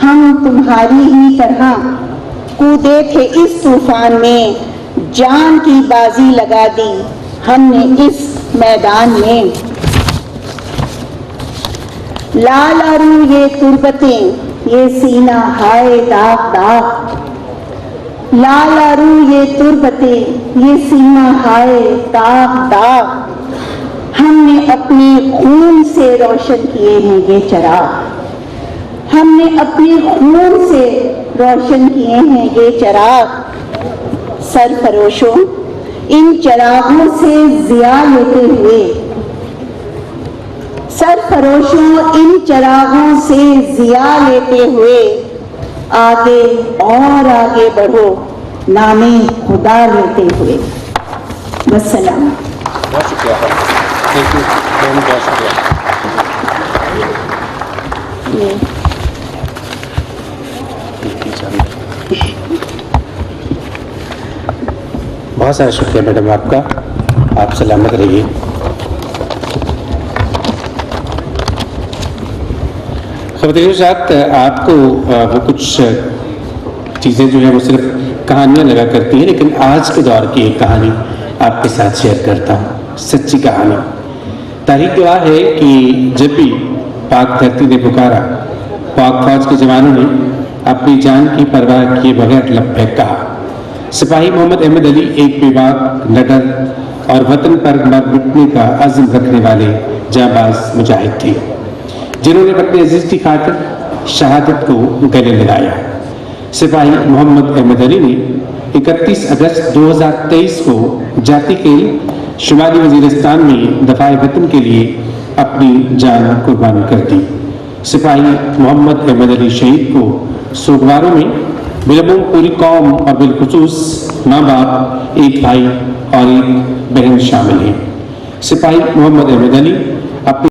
हम तुम्हारी ही तरह कूदे थे इस तूफान में, जान की बाजी लगा दी हमने इस मैदान में। लाल आरू ये तुरबतें, ये सीना हाय दाग दाग, लाल आरू ये तुरबतें, ये सीना हाय दाग दाग, हमने अपने खून से रोशन किए हैं ये चराग, हमने अपने खून से रोशन किए हैं ये चराग। सरफरोशों, इन चरागों से जिया लेते हुए, सरफरोशों इन चरागों से जिया लेते हुए, आगे और आगे बढ़ो नामे खुदा लेते हुए। वस्सलाम। बहुत शुक्रिया, थैंक यू, बहुत शुक्रिया। बहुत सारा शुक्रिया मैडम आपका, आप सलामत रहिए। खबरदार साहब, आपको वो कुछ चीज़ें जो है वो सिर्फ कहानियाँ लगा करती हैं, लेकिन आज के दौर की एक कहानी आपके साथ शेयर करता हूँ, सच्ची कहानी। तारीख गवाह है कि जब भी पाक धरती ने पुकारा, पाक फौज के जवानों ने अपनी जान की परवाह किए बगैर लब्बैक कहा। सिपाही मोहम्मद अहमद अली एक बेबाक, निडर और वतन पर मर मिटने का अज़्म रखने वाले जांबाज मुजाहिद थे, जिन्होंने अपने अजीज की खातिर शहादत को गले लगाया। सिपाही मोहम्मद अहमद अली ने 31 अगस्त 2023 को जाति के शुमाली वजीरिस्तान में दफाए वतन के लिए अपनी जान कुर्बान कर दी। सिपाही मोहम्मद अहमद अली शहीद को सोगवारों में बिलबुम पूरी कौम और बिलखुसूस माँ बाप, एक भाई और एक बहन शामिल हैं। सिपाही मोहम्मद अहमद अली अपनी